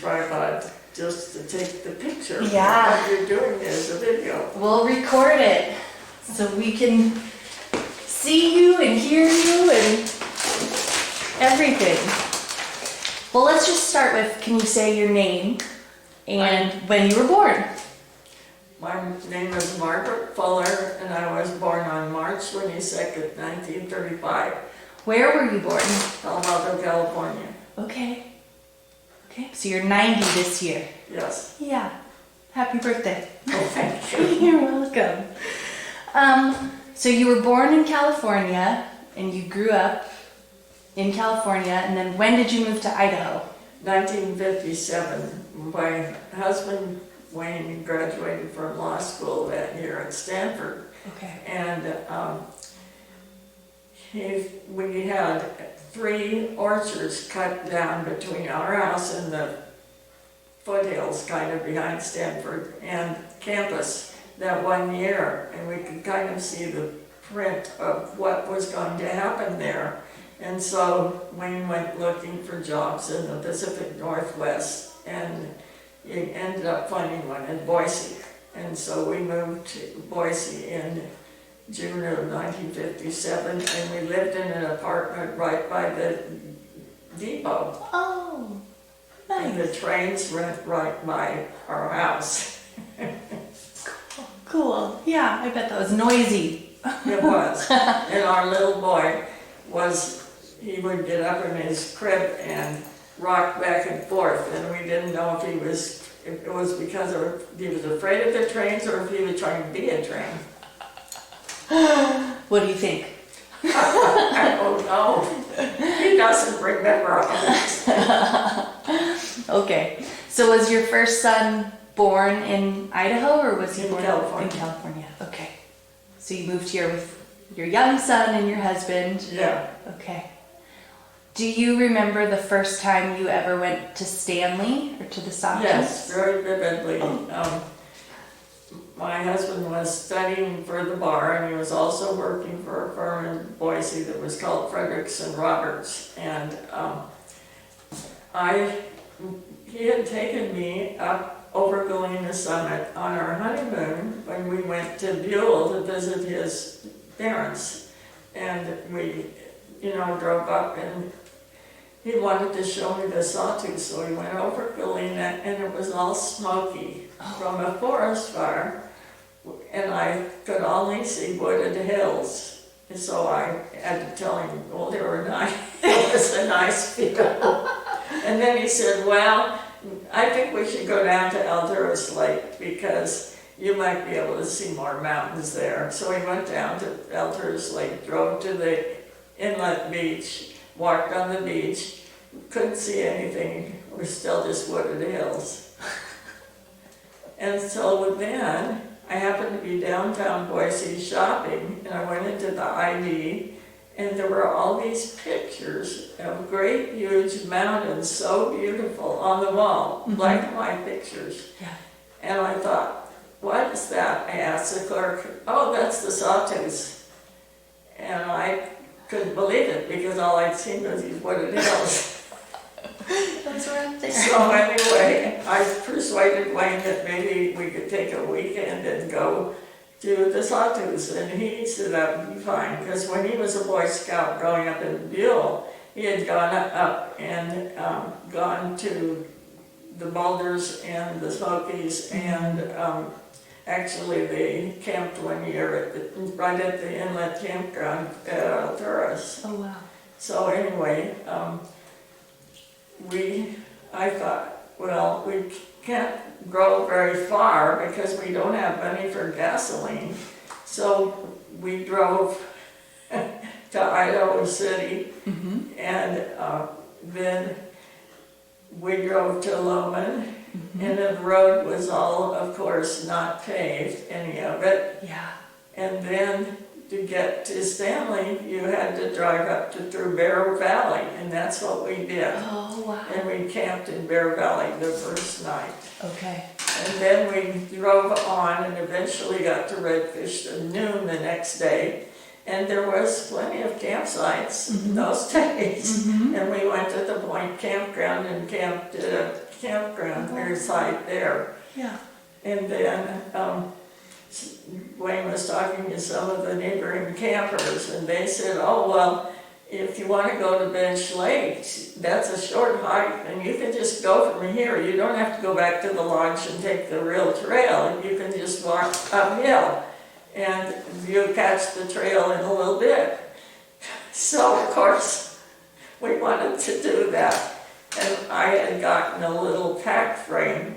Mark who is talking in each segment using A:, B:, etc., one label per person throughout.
A: tripod just to take the picture.
B: Yeah.
A: What you're doing is a video.
B: We'll record it so we can see you and hear you and everything. Well, let's just start with, can you say your name and when you were born?
A: My name is Margaret Fuller, and I was born on March 22nd, 1935,
B: Where were you born?
A: Colorado, California.
B: Okay. Okay, so you're 90 this year.
A: Yes.
B: Yeah. Happy birthday.
A: Oh, thank you.
B: You're welcome. So you were born in California and you grew up in California, and then when did you move to Idaho?
A: 1957. My husband, Wayne, graduated from law school that year at Stanford.
B: Okay.
A: And we had 3 orchards cut down between our house and the foothills kind of behind Stanford and campus that one year, and we could kind of see the print of what was going to happen there. And so Wayne went looking for jobs in the Pacific Northwest, and he ended up finding one in Boise. And so we moved to Boise in June of 1957, and we lived in an apartment right by the depot.
B: Oh,
A: And the
B: nice.
A: trains went right by our house.
B: Cool. Yeah, I bet that was noisy.
A: It was. And our little boy he would get up in his crib and rock back and forth, and we didn't know if it was because he was afraid of the trains or if he was trying to be a train.
B: What do you think?
A: I don't know. He doesn't remember all that.
B: Okay. So was your first son born in Idaho, or was he
A: In
B: born
A: California.
B: in California? Okay. So you moved here with your young son and your husband.
A: Yeah.
B: Okay. Do you remember the first time you ever went to Stanley or to the Sawtooth?
A: Yes, very vividly. My husband was studying for the bar, and he was also working for a firm in Boise that was called Fredericks and Roberts. And he had taken me up over Galena Summit on our honeymoon when we went to Buell to visit his parents. And we, drove up, and he wanted to show me the Sawtooth, so we went over Galena, and it was all smoky from a forest fire, and I could only see wooded hills. And so I had to tell him, well, they were nice. It was a nice view. And then he said, well, I think we should go down to Alturas Lake because you might be able to see more mountains there. So we went down to Alturas Lake, drove to the inlet beach, walked on the beach, couldn't see anything. It was still just wooded hills. And so then I happened to be downtown Boise shopping, and I went into the ID, and there were all these pictures of great huge mountains, so beautiful, on the wall, black and white pictures.
B: Yeah.
A: And I thought, what is that? I asked the clerk, oh, that's the Sawtooth. And I couldn't believe it because all I'd seen was these wooded hills.
B: That's right there.
A: So anyway, I persuaded Wayne that maybe we could take a weekend and go to the Sawtooth, and he said that would be fine, because when he was a Boy Scout growing up in Buell, he had gone up and gone to the Boulders and the Smokies, and actually they camped one year right at the inlet campground at Alturas.
B: Oh, wow.
A: So anyway, I thought, well, we can't go very far because we don't have money for gasoline. So we drove to Idaho City, and then we drove to Loman, and the road was all, of course, not paved, any of it.
B: Yeah.
A: And then to get to Stanley, you had to drive up through Bear Valley, and that's what we did.
B: Oh, wow.
A: And we camped in Bear Valley the first night.
B: Okay.
A: And then we drove on and eventually got to Redfish at noon the next day. And there was plenty of campsites those days. And we went to the Point Campground and camped at a campground, their site there.
B: Yeah.
A: And then Wayne was talking to some of the neighboring campers, and they said, oh, well, if you want to go to Bench Lake, that's a short hike, and you can just go from here. You don't have to go back to the lodge and take the real trail, and you can just walk uphill, and you catch the trail in a little bit. So, of course, we wanted to do that, and I had gotten a little pack frame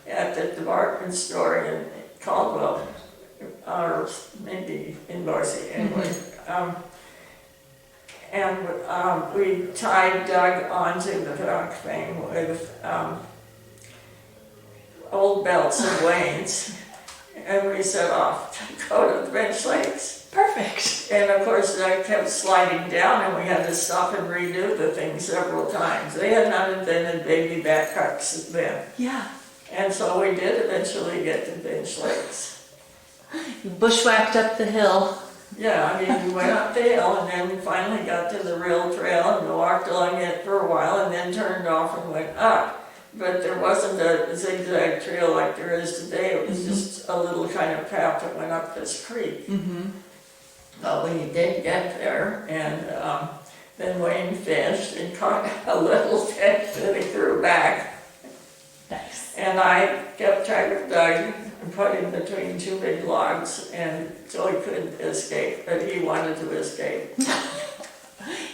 A: at the department store in Caldwell, or maybe in Boise, anyway. And we tied Doug onto the pack frame with old belts of Wayne's, and we set off to go to the Bench Lakes.
B: Perfect.
A: And of course, I kept sliding down, and we had to stop and redo the thing several times. They had not invented baby backpacks then.
B: Yeah.
A: And so we did eventually get to Bench Lakes.
B: You bushwhacked up the hill.
A: Yeah, I mean, we went up the hill and then we finally got to the real trail and we walked along it for a while and then turned off and went up. But there wasn't a zigzag trail like there is today. It was just a little kind of path that went up this creek. But we did get there, and then Wayne fished and caught a little fish that he threw back.
B: Nice.
A: And I kept track of Doug and put him between two big logs, and so he couldn't escape, but he wanted to escape.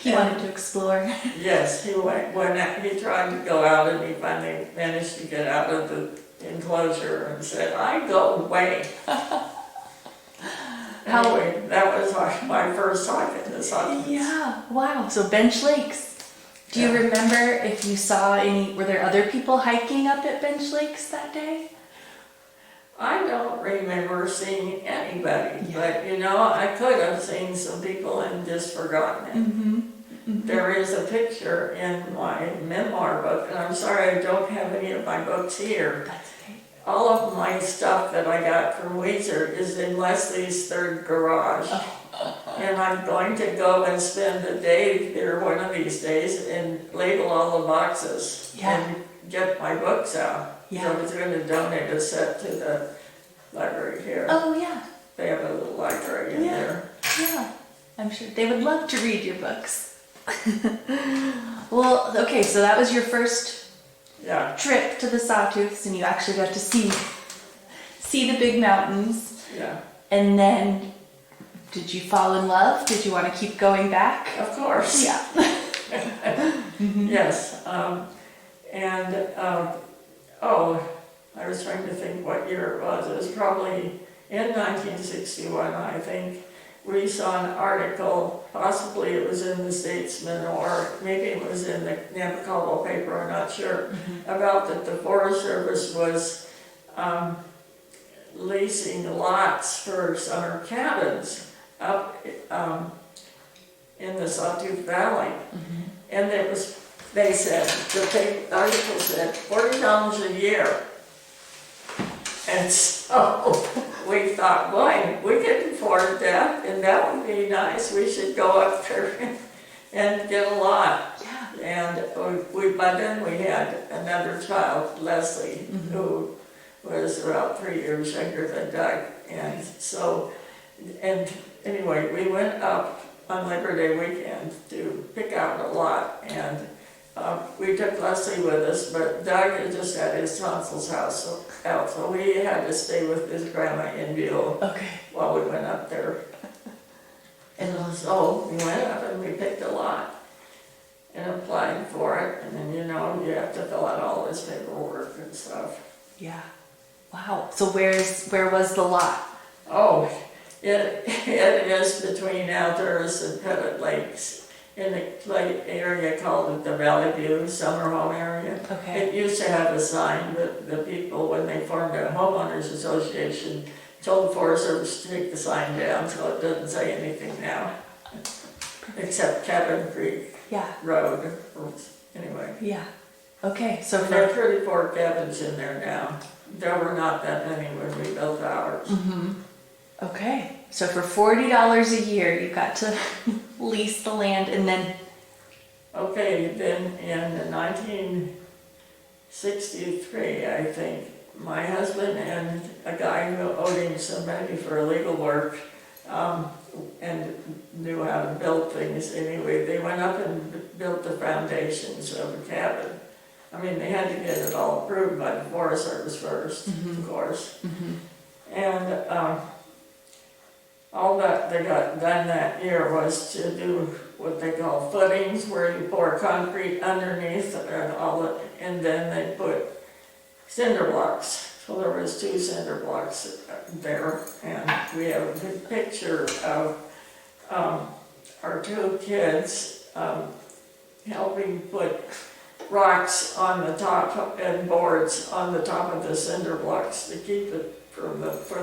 B: He wanted to explore.
A: Yes, he he tried to go out, and he finally managed to get out of the enclosure and said, "I go away." Anyway, that was my first hike in the Sawtooth.
B: Yeah, wow. So Bench Lakes. Do you remember if you saw were there other people hiking up at Bench Lakes that day?
A: I don't remember seeing anybody, but I could have seen some people and just forgotten it. There is a picture in my memoir book, and I'm sorry I don't have any of my books here.
B: That's okay.
A: All of my stuff that I got from Weiser is in Leslie's third garage. And I'm going to go and spend a day there one of these days and label all the boxes and get my books out.
B: Yeah.
A: So I was going to donate a set to the library here.
B: Oh, yeah.
A: They have a little library in there.
B: Yeah. I'm sure they would love to read your books. Well, okay, so that was your first trip to the Sawtooths, and you actually got to see the big mountains.
A: Yeah.
B: And then, did you fall in love? Did you want to keep going back?
A: Of course.
B: Yeah.
A: Yes. I was trying to think what year it was. It was probably in 1961, I think. We saw an article, possibly it was in the Statesman or maybe it was in the Namaqualand paper, I'm not sure, about that the Forest Service was leasing lots for summer cabins up in the Sawtooth Valley. And they said, the article said, $40 a year. And so we thought, boy, we can afford that, and that would be nice. We should go up there and get a lot.
B: Yeah.
A: And by then we had another child, Leslie, who was about 3 years younger than Doug. And so, anyway, we went up on Labor Day weekend to pick out a lot, and we took Leslie with us, but Doug had just had his tonsils out, so we had to stay with his grandma in Buell while we went up there. And so we went up and we picked a lot and applied for it, and then you have to fill out all this paperwork and stuff.
B: Yeah. Wow. So where was the lot?
A: Oh, it is between Alturas and Pettit Lakes. In the area called the Valley View Summer Home Area.
B: Okay.
A: It used to have a sign, but the people, when they formed a homeowners association, told the Forest Service to take the sign down, so it doesn't say anything now, except Cabin Creek Road. Anyway.
B: Yeah. Okay. So
A: there are 34 cabins in there now. There were not that many when we built ours.
B: Okay. So for $40 a year, you got to lease the land, and then...
A: Okay, then in '63, I think. My husband and a guy who owed him some money for legal work, and knew how to build things anyway, they went up and built the foundations of a cabin. I mean, they had to get it all approved by the Forest Service first, of course. And all that they got done that year was to do what they call footings, where you pour concrete underneath and all it, and then they put cinder blocks. So there was 2 cinder blocks there, and we have a good picture of our 2 kids helping put rocks on the top and boards on the top of the cinder blocks to keep it for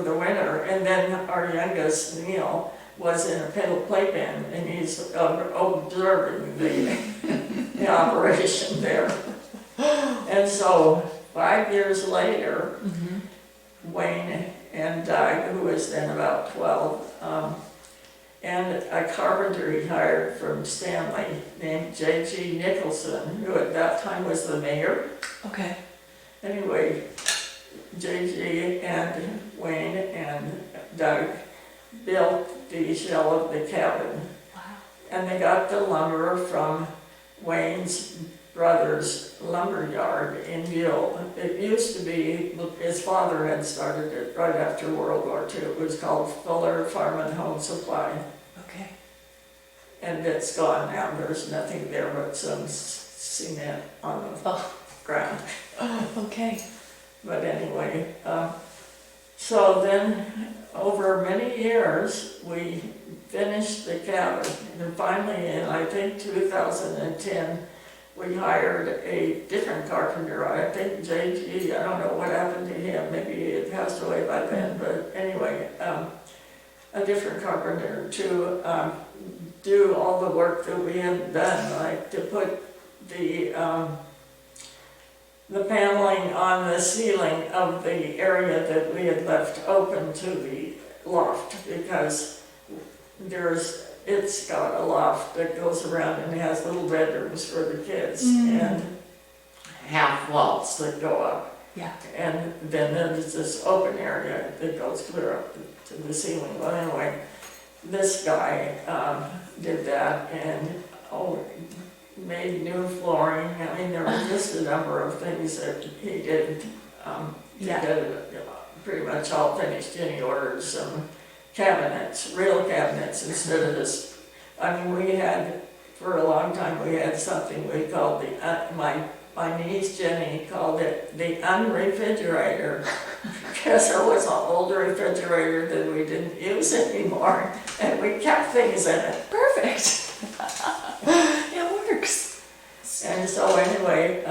A: the winter. And then our youngest, Neil, was in a playpen, and he's observing the operation there. And so 5 years later, Wayne and Doug, who was then about 12, and a carpenter he hired from Stanley named J.G. Nicholson, who at that time was the mayor.
B: Okay.
A: Anyway, J.G. and Wayne and Doug built the shell of the cabin.
B: Wow.
A: And they got the lumber from Wayne's brother's lumber yard in Buell. It used to be, his father had started it right after World War II. It was called Fuller Farm and Home Supply.
B: Okay.
A: And it's gone now. There's nothing there but some cement on the ground.
B: Okay.
A: But anyway, so then over many years, we finished the cabin. And finally, in I think 2010, we hired a different carpenter. I think J.G., I don't know what happened to him. Maybe he had passed away by then. But anyway, a different carpenter to do all the work that we had done, like to put the paneling on the ceiling of the area that we had left open to the loft, because it's got a loft that goes around and has little bedrooms for the kids and half walls that go up.
B: Yeah.
A: And then there's this open area that goes clear up to the ceiling. Well, anyway, this guy did that and made new flooring. I mean, there were just a number of things that he did to get it pretty much all finished. And he ordered some cabinets, real cabinets, instead of this. I mean, we had, for a long time, we had something we called my niece Jenny called it the unrefrigerator, because there was an old refrigerator that we didn't use anymore, and we kept things in it.
B: Perfect. It works.
A: And so anyway,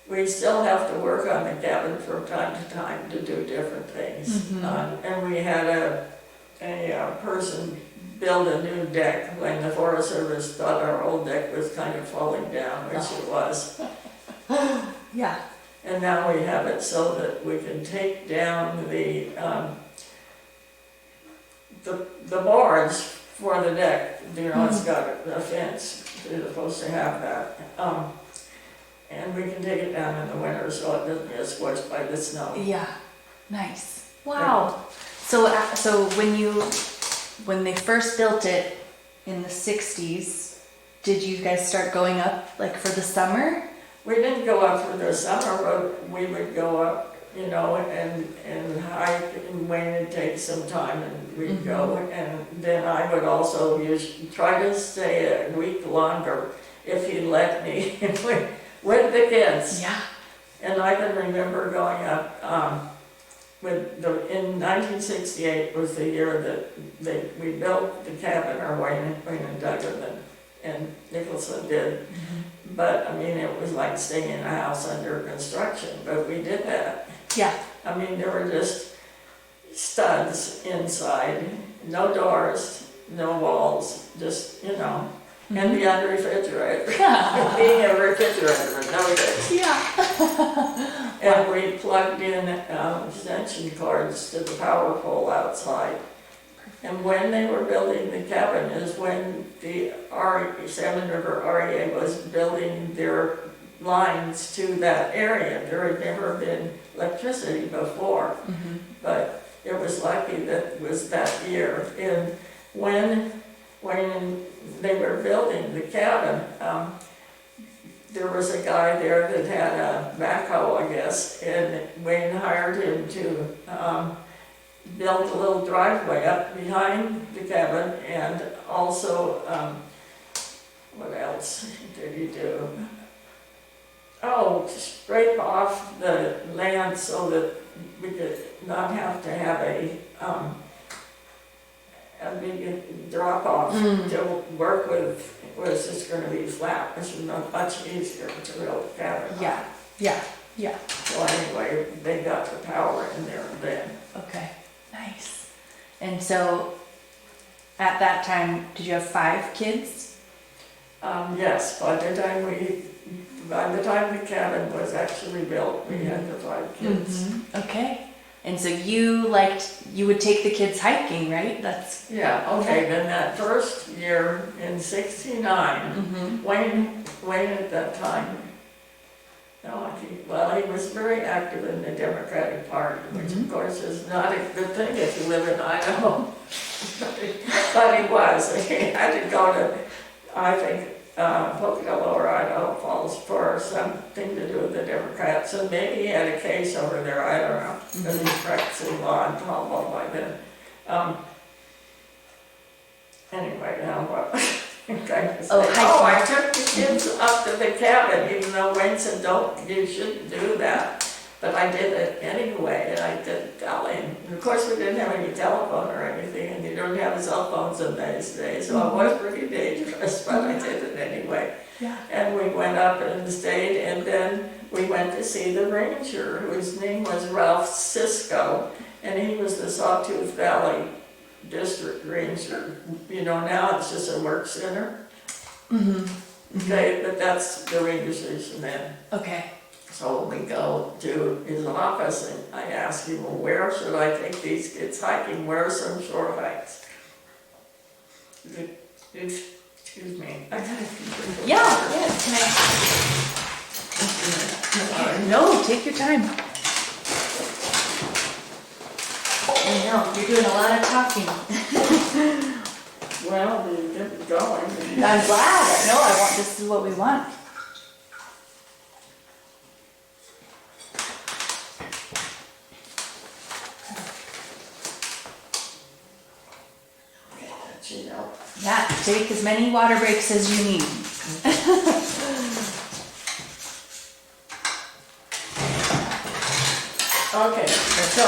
A: we still have to work on the cabin from time to time to do different things. And we had a person build a new deck when the Forest Service thought our old deck was kind of falling down, which it was.
B: Yeah.
A: And now we have it so that we can take down the boards for the deck. You know, it's got a fence. You're supposed to have that. And we can take it down in the winter so it doesn't get squished by the snow.
B: Yeah. Nice. Wow. So when they first built it in the 60s, did you guys start going up like for the summer?
A: We didn't go up for the summer, but we would go up, you know, and hike, and Wayne would take some time and we'd go. And then I would also try to stay a week longer if he'd let me with the kids.
B: Yeah.
A: And I can remember going up in 1968 was the year that we built the cabin, or Wayne and Doug and Nicholson did. But I mean, it was like staying in a house under construction, but we did that.
B: Yeah.
A: I mean, there were just studs inside, no doors, no walls, just, you know, and the refrigerator. Being a refrigerator in those days.
B: Yeah.
A: And we plugged in extension cords to the power pole outside. And when they were building the cabin is when the Salmon River REA was building their lines to that area. There had never been electricity before, but it was lucky that it was that year. And when they were building the cabin, there was a guy there that had a backhoe, I guess, and Wayne hired him to build a little driveway up behind the cabin, and also, what else did he do? Oh, scrape off the land so that we could not have to have a big drop off to work with. Was just going to be flat, which is much easier to build a cabin.
B: Yeah.
A: So anyway, they got the power in there then.
B: Okay, nice. And so, at that time, did you have 5 kids?
A: Yes, by the time the cabin was actually built, we had the 5 kids.
B: Okay. And so you would take the kids hiking, right? That's
A: Yeah, okay, then that first year in '69, Wayne at that time, he was very active in the Democratic Party, which of course is not a good thing if you live in Idaho. But he was. He had to go to, I think, Pocatello or Idaho Falls for something to do with the Democrats. And maybe he had a case over there, I don't know. Because he was practicing law in Tomball by then. Anyway, now what? I took the kids up to the cabin, even though Wayne said, you shouldn't do that. But I did it anyway, and I did tell him. And of course, we didn't have any telephone or anything, and you don't have cell phones in those days, so it was pretty dangerous, but I did it anyway.
B: Yeah.
A: And we went up and stayed, and then we went to see the ranger, whose name was Ralph Cisco, and he was the Sawtooth Valley District Ranger. Now it's just a work center. Okay, but that's the ranger station then.
B: Okay.
A: So we go to his office and I ask him, well, where should I take these kids hiking? Where are some short hikes? Excuse me.
B: Yeah. Can I? No, take your time. I know, you're doing a lot of talking.
A: Well, you get it going.
B: I'm glad. No, this is what we want. Yeah, take as many water breaks as you need.
A: Okay, so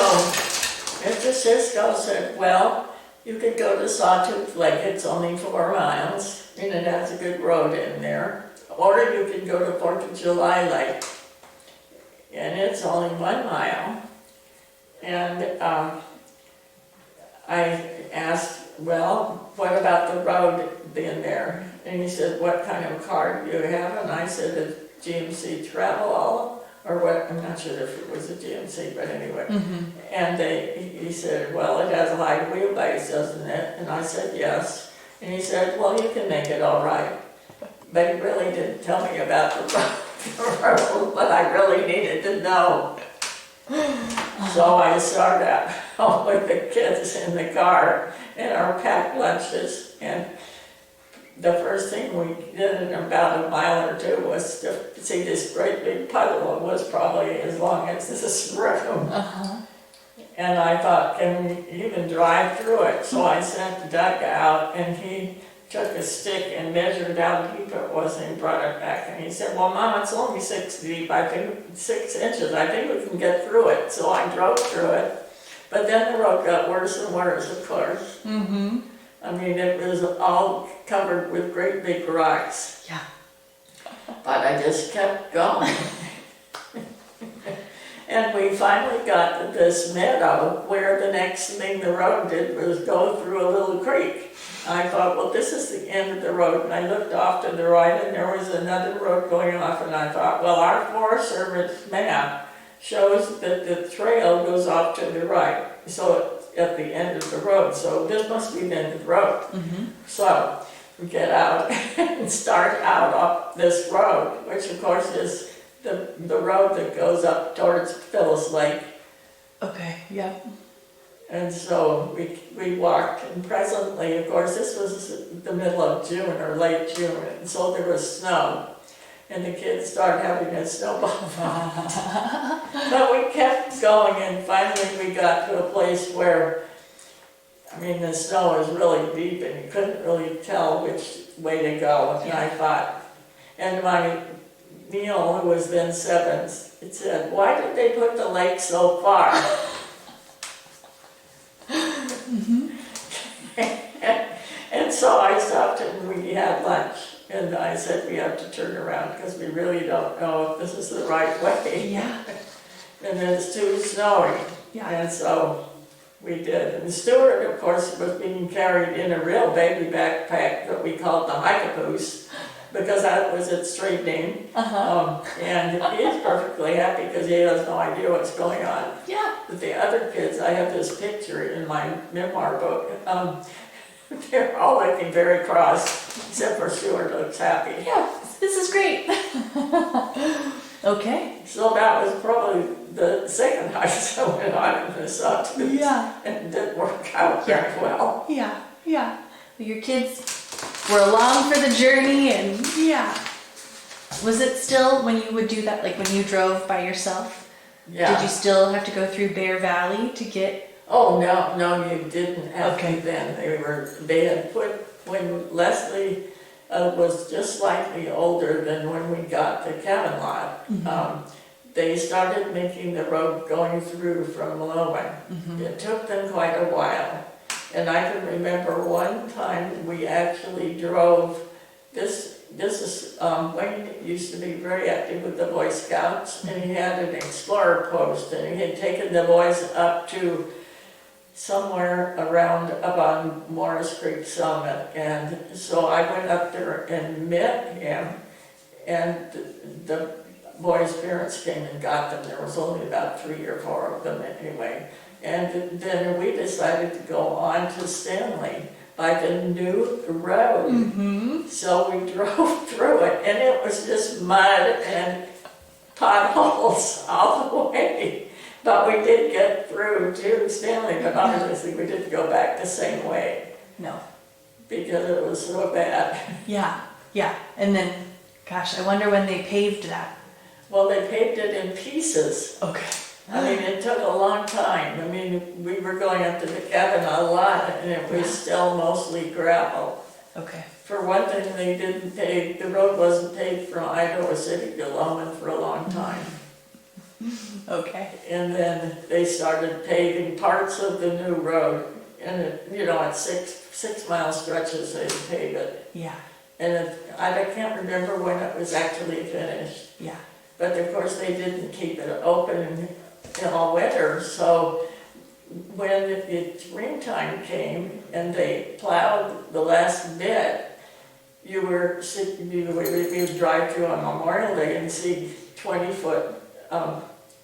A: Mr. Cisco said, well, you could go to Sawtooth Lake, it's only 4 miles, and it has a good road in there. Or you could go to 4th of July Lake, and it's only 1 mile. And I asked, well, what about the road in there? And he said, what kind of car do you have? And I said, a GMC Travelall, or what, I'm not sure if it was a GMC, but anyway. And he said, well, it has a high wheelbase, doesn't it? And I said, yes. And he said, well, you can make it all right. But he really didn't tell me about the road, but I really needed to know. So I started out with the kids in the car and our packed lunches, and the first thing we did in about a mile or 2 was to see this great big puddle. It was probably as long as this room. And I thought, can we even drive through it? So I sent Doug out, and he took a stick and measured how deep it was, and he brought it back. And he said, well, Mom, it's only 6 deep. I think 6 inches. I think we can get through it. So I drove through it. But then the road got worse and worse, of course. I mean, it was all covered with great big rocks.
B: Yeah.
A: But I just kept going. And we finally got to this meadow where the next thing the road did was go through a little creek. I thought, well, this is the end of the road. And I looked off to the right, and there was another road going off. And I thought, well, our Forest Service map shows that the trail goes off to the right. So at the end of the road. So this must be the end of the road. So get out and start out up this road, which of course is the road that goes up towards Phyllis Lake.
B: Okay, yeah.
A: And so we walked, and presently, of course, this was the middle of June or late June, and so there was snow. And the kids started having a snowball fight. But we kept going, and finally we got to a place where, I mean, the snow was really deep, and you couldn't really tell which way to go. And I thought, and my Neil, who was then 7, it said, "Why did they put the lake so far?" And so I stopped and we had lunch. And I said, we have to turn around because we really don't know if this is the right way.
B: Yeah.
A: And it's too snowy.
B: Yeah.
A: And so we did. And Stuart, of course, was being carried in a real baby backpack that we called the hike-a-poose because that was its street name. And he's perfectly happy because he has no idea what's going on.
B: Yeah.
A: But the other kids, I have this picture in my memoir book. They're all looking very cross, except for Stuart looks happy.
B: Yeah, this is great. Okay.
A: So that was probably the second hike that went on in the Sawtooth.
B: Yeah.
A: And it didn't work out very well.
B: Yeah, yeah. Your kids were along for the journey, and yeah. Was it still, when you would do that, like when you drove by yourself,
A: Yeah.
B: did you still have to go through Bear Valley to get?
A: Oh, no, you didn't have
B: Okay.
A: to then. They had put, when Leslie was just slightly older than when we got the cabin lot, they started making the road going through from Lowen. It took them quite a while. And I can remember one time we actually drove, this is, Wayne used to be very active with the Boy Scouts, and he had an explorer post, and he had taken the boys up to somewhere around up on Morris Creek Summit. And so I went up there and met him, and the boys' parents came and got them. There was only about 3 or 4 of them anyway. And then we decided to go on to Stanley by the new road. So we drove through it, and it was just mud and potholes all the way. But we did get through to Stanley, but obviously we didn't go back the same way
B: No.
A: because it was so bad.
B: Yeah, yeah. And then, gosh, I wonder when they paved that.
A: Well, they paved it in pieces.
B: Okay.
A: I mean, it took a long time. I mean, we were going up to the cabin a lot, and it was still mostly gravel.
B: Okay.
A: For one thing, they didn't pave, the road wasn't paved from Idaho City to Loman for a long time.
B: Okay.
A: And then they started paving parts of the new road, and it, you know, at 6-mile stretches they pave it.
B: Yeah.
A: And I can't remember when it was actually finished.
B: Yeah.
A: But of course they didn't keep it open in all winter, so when the springtime came and they plowed the last bit, you would drive through on Memorial Day and see 20-foot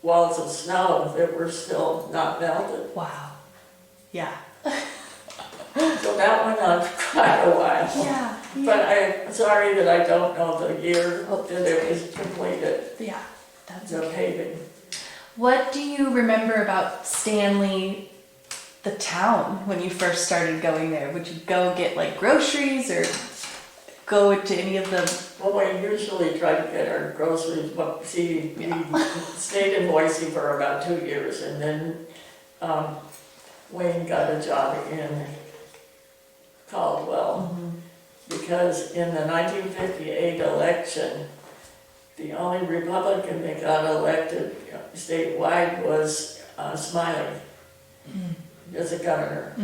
A: walls of snow that were still not melted.
B: Wow. Yeah.
A: So that went on for quite a while.
B: Yeah.
A: But I'm sorry that I don't know the year that it was completed,
B: Yeah. That's
A: the paving.
B: What do you remember about Stanley, the town, when you first started going there? Would you go get like groceries or go to any of the...
A: Well, we usually try to get our groceries, but see, we stayed in Boise for about 2 years, and then Wayne got a job in Caldwell, because in the 1958 election, the only Republican that got elected statewide was Smiley as a governor.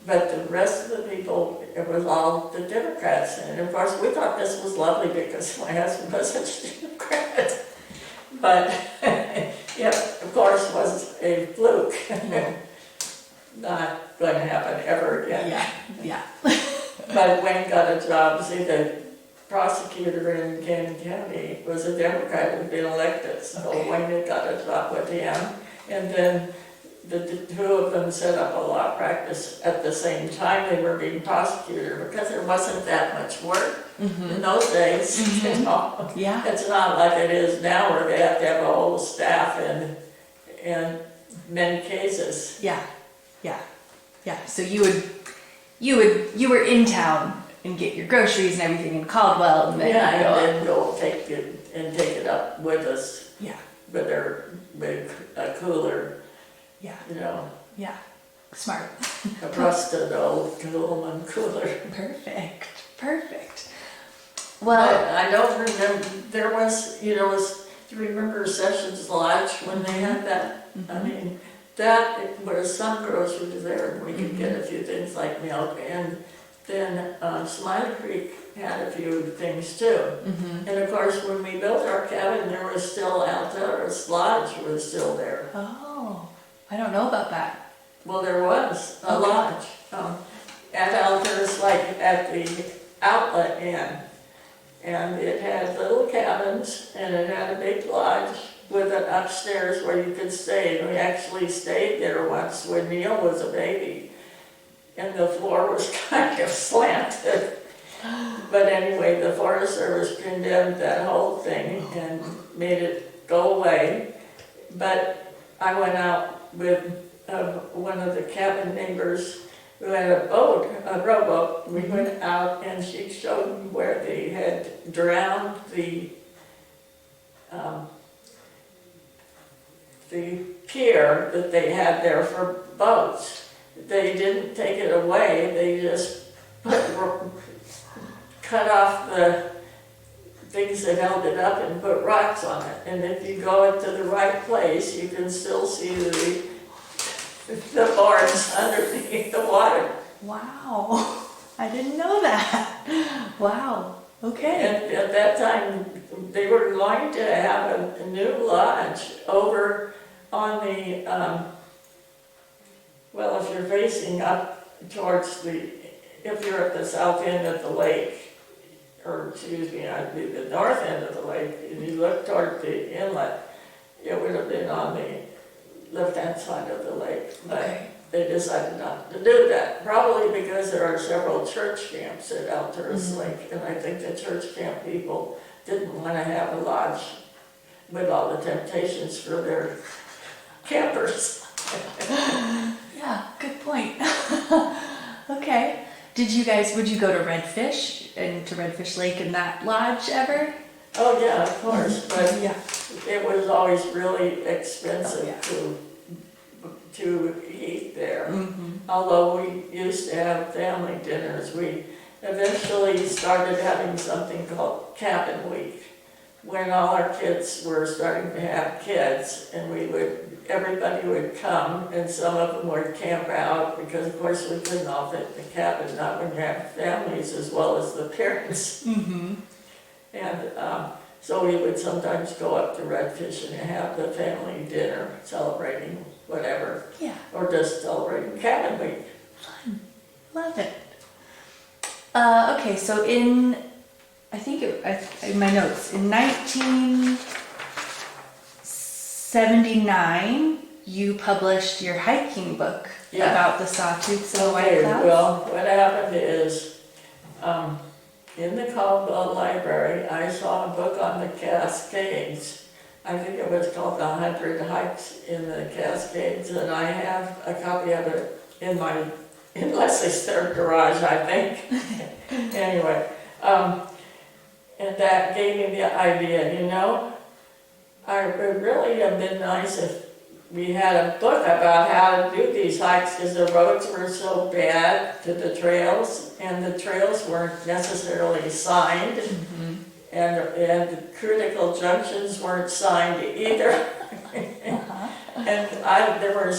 A: But the rest of the people, it was all the Democrats. And of course, we thought this was lovely because my husband was such a Democrat. But it, of course, was a fluke. Not going to happen ever again.
B: Yeah.
A: But Wayne got a job. See, the prosecutor in Canyon County was a Democrat who had been elected. So Wayne had got a job with him. And then the two of them set up a law practice at the same time they were being prosecutor, because there wasn't that much work in those days. You know?
B: Yeah.
A: It's not like it is now where they have to have a whole staff in many cases.
B: Yeah. So you were in town and get your groceries and everything in Caldwell, and then
A: Yeah,
B: you go
A: and then go take it up with us
B: Yeah.
A: with a cooler,
B: Yeah.
A: you know,
B: Yeah. Smart.
A: a rusted old Coleman cooler.
B: Perfect. Well,
A: I don't remember, there was, you know, do you remember Sessions Lodge when they had that? I mean, that was some groceries there, and we could get a few things like milk, and then Smiley Creek had a few things too. And of course, when we built our cabin, there was still Altair's Lodge was still there.
B: oh, I don't know about that.
A: Well, there was a
B: Okay.
A: lodge at Altair's, like at the outlet inn. And it had little cabins, and it had a big lodge with an upstairs where you could stay. And we actually stayed there once when Neil was a baby. And the floor was kind of slanted. But anyway, the Forest Service condemned that whole thing and made it go away. But I went out with one of the cabin neighbors who had a boat, a rowboat. We went out and she showed me where they had drowned the pier that they had there for boats. They didn't take it away, they just cut off the things that held it up and put rocks on it. And if you go to the right place, you can still see the boards underneath the water.
B: Wow. I didn't know that. Wow. Okay.
A: And at that time, they were going to have a new lodge over on the, well, if you're facing up towards if you're at the south end of the lake, or excuse me, I'd be the north end of the lake, and you look toward the inlet, it would have been on the left-hand side of the lake. But
B: Okay.
A: they decided not to do that, probably because there are several church camps at Alturas Lake, and I think the church camp people didn't want to have a lodge with all the temptations for their campers.
B: Yeah, good point. Okay. Would you go to Redfish and to Redfish Lake in that lodge ever?
A: Oh yeah, of course, but
B: Yeah.
A: it was always really expensive
B: Oh,
A: to eat there. Although we used to have family dinners, we eventually started having something called Cabin Week, when all our kids were starting to have kids, and everybody would come, and some of them would camp out, because of course we couldn't all fit in the cabin, not when you have families as well as the parents. And so we would sometimes go up to Redfish and have the family dinner celebrating whatever,
B: Yeah.
A: or just celebrating Cabin Week.
B: Love it. Okay, so in my notes, in 1979, you published your hiking book
A: Yeah.
B: about the Sawtooth and the White
A: Okay,
B: Clouds.
A: well, what happened is, in the Caldwell Library, I saw a book on the Cascades. I think it was called The 100 Hikes in the Cascades, and I have a copy of it in Leslie's third garage, I think. Anyway, and that gave me the idea, it would really have been nice if we had a book about how to do these hikes, because the roads were so bad to the trails, and the trails weren't necessarily signed, and the critical junctions weren't signed either. And there were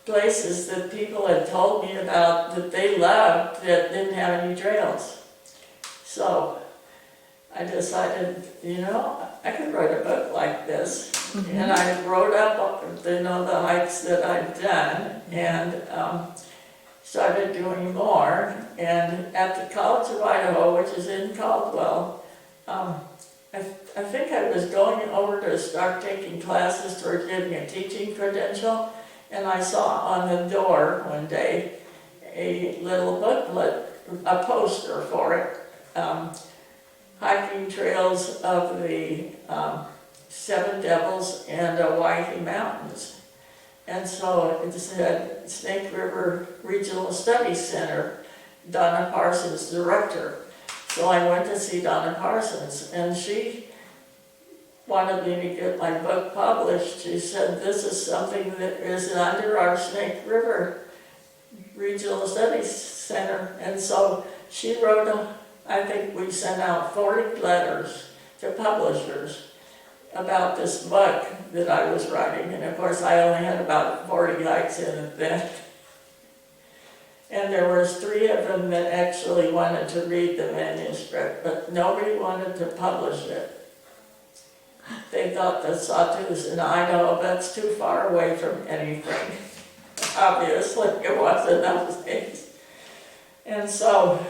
A: places that people had told me about that they loved that didn't have any trails. So I decided, I could write a book like this. And I wrote up, the hikes that I'd done, and started doing more. And at the College of Idaho, which is in Caldwell, I think I was going over to start taking classes towards getting a teaching credential. And I saw on the door one day a little booklet, a poster for it, hiking trails of the Seven Devils and Owyhee Mountains. And so it said Snake River Regional Studies Center, Donna Parsons, director. So I went to see Donna Parsons, and she wanted me to get my book published. She said, this is something that is under our Snake River Regional Studies Center. And so she wrote, I think we sent out 40 letters to publishers about this book that I was writing. And of course, I only had about 40 hikes in it then. And there was 3 of them that actually wanted to read the manuscript, but nobody wanted to publish it. They thought the Sawtooth in Idaho, that's too far away from anything. Obviously, it was in those days. And so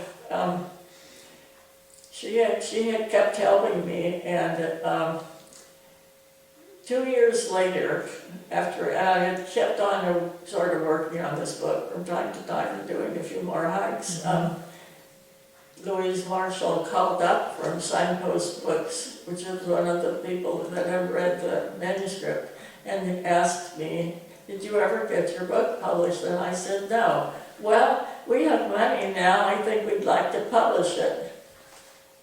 A: she had kept helping me, and 2 years later, after I had kept on sort of working on this book from time to time and doing a few more hikes, Louise Marshall called up from Signpost Books, which is one of the people that had read the manuscript, and asked me, did you ever get your book published? And I said, no. Well, we have money now, I think we'd like to publish it.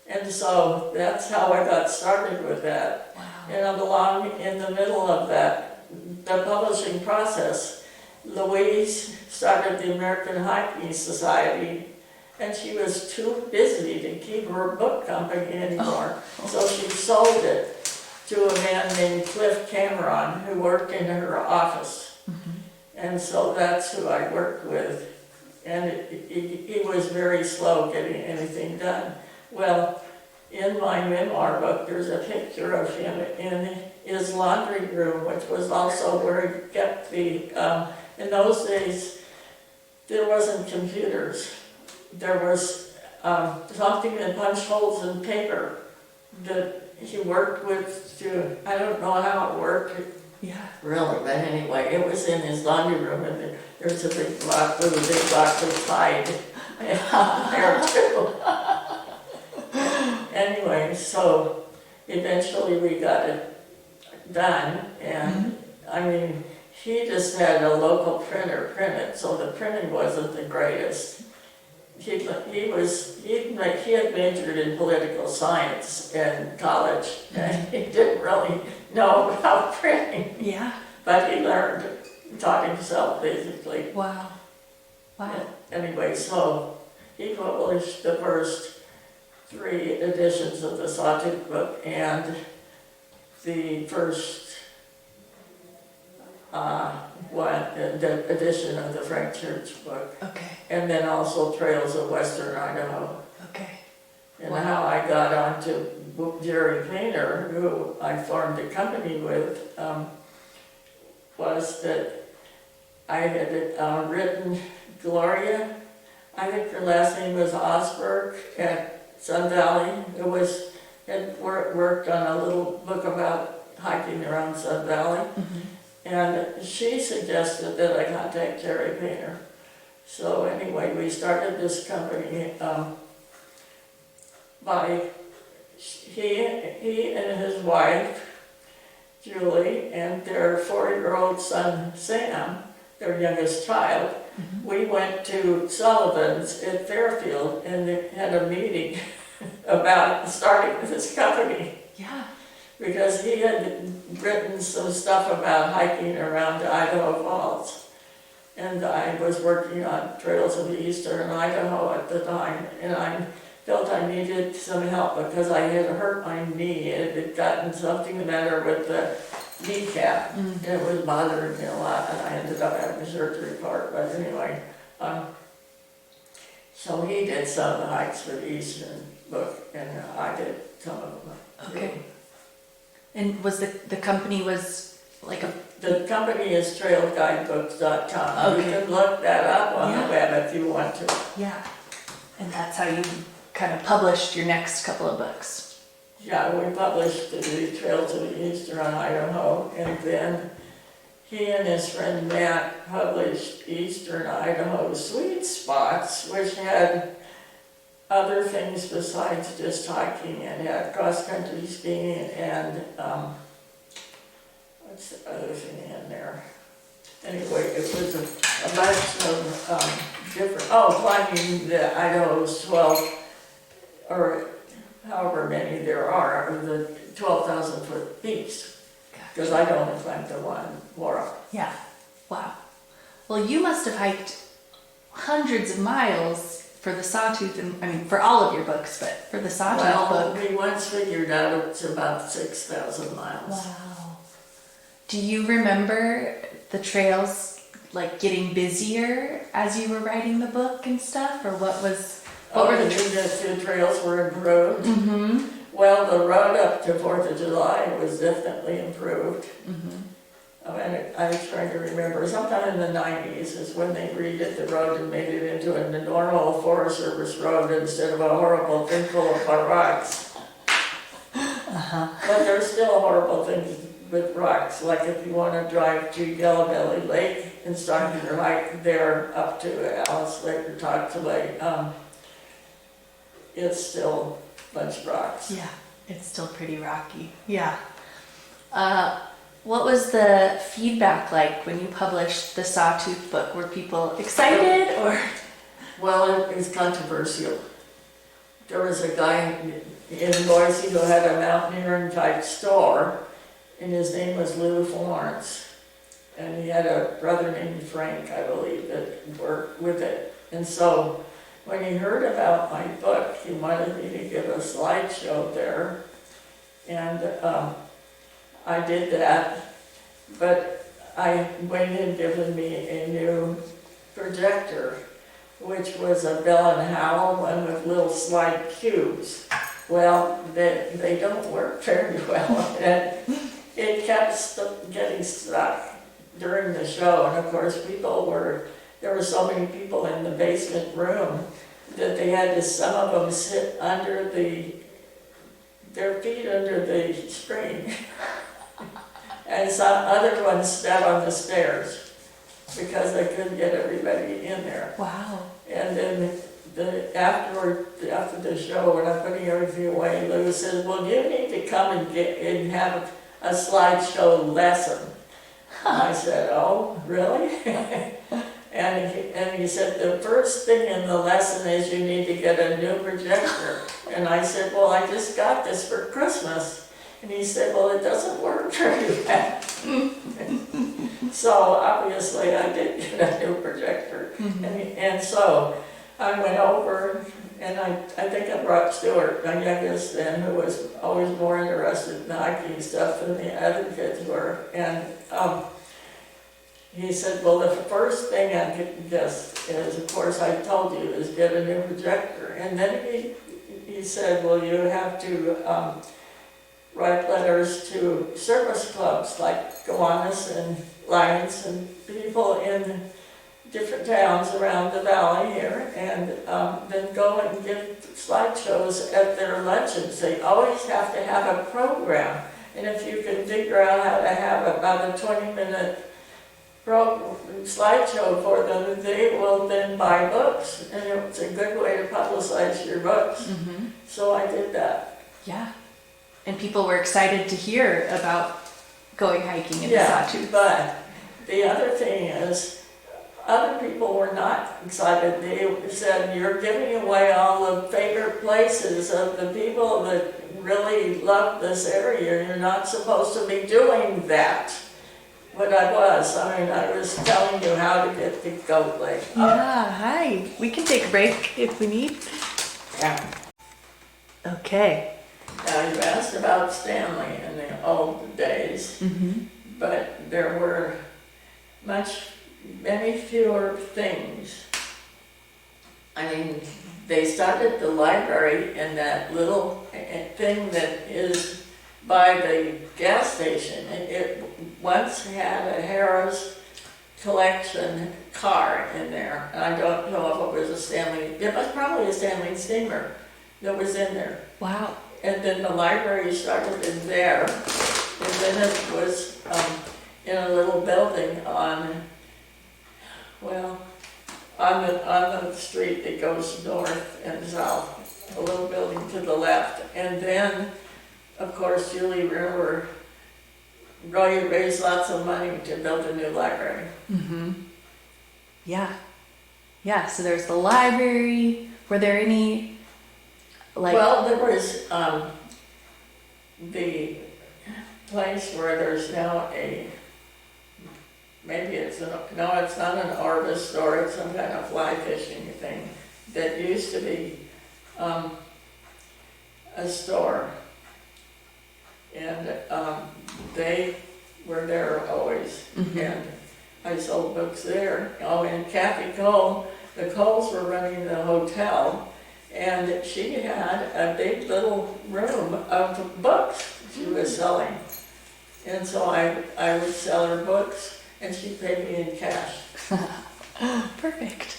A: And so that's how I got started with that.
B: Wow.
A: And along in the middle of that, the publishing process, Louise started the American Hiking Society, and she was too busy to keep her book company anymore. So she sold it to a man named Cliff Cameron, who worked in her office. And so that's who I worked with. And he was very slow getting anything done. Well, in my memoir book, there's a picture of him in his laundry room, which was also where he kept the, in those days, there wasn't computers. There was something that punched holes in paper that he worked with to, I don't know how it worked.
B: Yeah.
A: Really, but anyway, it was in his laundry room, and there's a big block with a big box of Tide there too. Anyway, so eventually we got it done, and I mean, he just had a local printer print it, so the printing wasn't the greatest. He had majored in political science in college, and he didn't really know about printing.
B: Yeah.
A: But he learned, taught himself basically.
B: Wow. Wow.
A: Anyway, so he published the first 3 editions of the Sawtooth book and the first the edition of the Frank Church book.
B: Okay.
A: And then also Trails of Western Idaho.
B: Okay.
A: And how I got onto Jerry Painter, who I formed a company with, was that I had written Gloria, I think her last name was Osberg, at Sun Valley, who had worked on a little book about hiking around Sun Valley. And she suggested that I contact Jerry Painter. So anyway, we started this company by he and his wife, Julie, and their 4-year-old son, Sam, their youngest child. We went to Sullivan's at Fairfield and they had a meeting about starting this company.
B: Yeah.
A: Because he had written some stuff about hiking around Idaho Falls. And I was working on Trails of Eastern Idaho at the time, and I felt I needed some help because I had hurt my knee. It had gotten something the matter with the kneecap, and it was bothering me a lot, and I ended up having surgery for it. But anyway, so he did some of the hikes for the Eastern book, and I did some of them.
B: Okay. And was the company was like a...
A: The company is trailguidebooks.com.
B: Okay.
A: You can look that up on
B: Yeah.
A: the web if you want to.
B: Yeah. And that's how you kind of published your next couple of books.
A: Yeah, we published the Trails of the Eastern Idaho, and then he and his friend Matt published Eastern Idaho Sweet Spots, which had other things besides just hiking. It had cross-country skiing and, what's the other thing in there? Anyway, it was a bunch of different, climbing the Idaho's 12, or however many there are, of the 12,000 foot peaks. Because I'd only climbed the one, Laura.
B: Yeah. Wow. Well, you must have hiked hundreds of miles for the Sawtooth, and I mean, for all of your books, but for the Sawtooth book.
A: We once figured out it's about 6,000 miles.
B: Wow. Do you remember the trails like getting busier as you were writing the book and stuff, or what were
A: the trails were improved?
B: Mm-hmm.
A: Well, the road up to 4th of July was definitely improved.
B: Mm-hmm.
A: I was trying to remember, sometime in the 90s is when they redid the road and made it into a normal Forest Service road instead of a horrible thing full of rocks.
B: Uh-huh.
A: But there's still horrible things with rocks, like if you want to drive to Yellow Belly Lake and start your hike there up to Alice Lake or Toxa Lake, it's still a bunch of rocks.
B: Yeah, it's still pretty rocky. Yeah. What was the feedback like when you published the Sawtooth book? Were people excited or?
A: Well, it was controversial. There was a guy in Boise who had a mountaineering type store, and his name was Lou Florence. And he had a brother named Frank, I believe, that worked with it. And so when he heard about my book, he wanted me to give a slideshow there. And I did that, but Wayne had given me a new projector, which was a Bell and Howell one with little slide cubes. Well, they don't work very well, and it kept getting stuck during the show. And of course, there were so many people in the basement room that they had to, some of them sit under their feet under the screen. And some other ones sat on the stairs because they couldn't get everybody in there.
B: Wow.
A: And then after the show, when I'm putting everything away, Lou says, well, you need to come and have a slideshow lesson. I said, oh, really? and he said, the first thing in the lesson is you need to get a new projector. And I said, well, I just got this for Christmas. And he said, well, it doesn't work very well. So obviously I did get a new projector. Mm-hmm. And so I went over, and I think I brought Stuart, my youngest then, who was always more interested in hiking stuff than the other kids were. And he said, well, the first thing I could just is, of course, I told you, is get a new projector. And then he said, well, you have to write letters to service clubs like Gowanus and Lions and people in different towns around the valley here, and then go and give slideshows at their luncheons. They always have to have a program, and if you can figure out how to have about a 20-minute slideshow for them, they will then buy books, and it's a good way to publicize your books. Mm-hmm. So I did that.
B: Yeah. And people were excited to hear about going hiking in the Sawtooth.
A: But the other thing is, other people were not excited. They said, you're giving away all the favorite places of the people that really love this area. You're not supposed to be doing that. But I was. I mean, I was telling you how to get to Goat Lake.
B: Yeah, hi. We can take a break if we need.
A: Yeah.
B: Okay.
A: Now, you asked about Stanley in the old days, but there were many fewer things. I mean, they started the library in that little thing that is by the gas station. It once had a Harris collection car in there. And I don't know if it was a Stanley, it was probably a Stanley steamer that was in there.
B: Wow. And
A: then the library started in there, and then in a little building on the street that goes north and south, a little building to the left. And then, of course, Julie River, Roy raised lots of money to build a new library.
B: Mm-hmm. Yeah. Yeah, so there's the library. Were there any,
A: Well, there was the place where there's now it's not an harvest store, it's some kind of fly fishing thing that used to be a store. And they were there always.
B: Mm-hmm.
A: And I sold books there. Oh, and Kathy Cole, the Coles were running the hotel, and she had a big little room of books she was selling. And so I would sell her books, and she paid me in cash.
B: Perfect.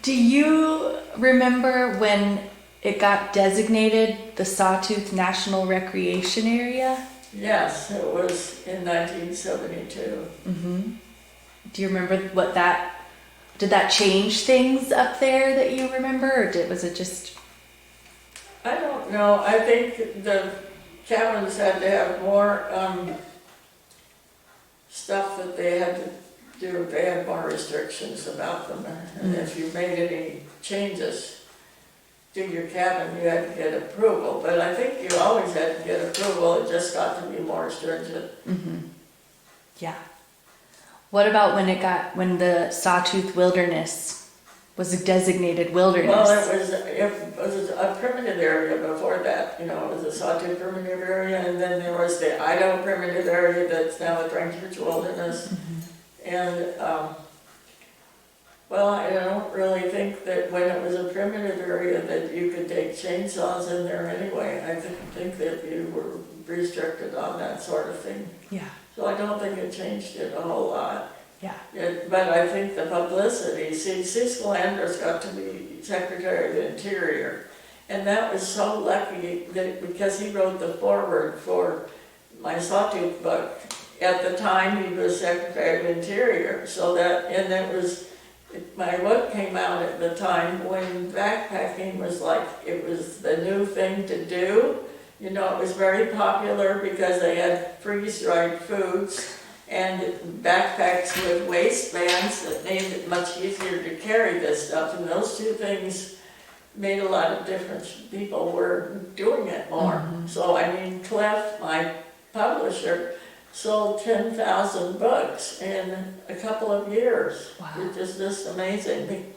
B: Do you remember when it got designated the Sawtooth National Recreation Area?
A: Yes, it was in 1972.
B: Mm-hmm. Do you remember did that change things up there that you remember, or was it just?
A: I don't know. I think the cabins had to have more stuff that they had to do. They had more restrictions about them. And if you made any changes to your cabin, you had to get approval. But I think you always had to get approval. It just got to be more stringent.
B: Mm-hmm. Yeah. What about when the Sawtooth Wilderness was a designated wilderness?
A: Well, it was a primitive area before that. It was a Sawtooth primitive area, and then there was the Idaho primitive area that's now the Frankfurt Wilderness.
B: Mm-hmm.
A: And I don't really think that when it was a primitive area that you could take chainsaws in there anyway. I think that you were restricted on that sort of thing.
B: Yeah.
A: So I don't think it changed it a whole lot.
B: Yeah.
A: But I think the publicity, Cecil Anders got to be Secretary of the Interior, and that was so lucky that because he wrote the foreword for my Sawtooth book. At the time he was Secretary of the Interior, my book came out at the time when backpacking was it was the new thing to do. It was very popular because they had freeze-dried foods and backpacks with waistbands that made it much easier to carry this stuff. And those two things made a lot of difference. People were doing it more.
B: Mm-hmm.
A: So, Cliff, my publisher, sold 10,000 books in a couple of years.
B: Wow.
A: Which is just amazing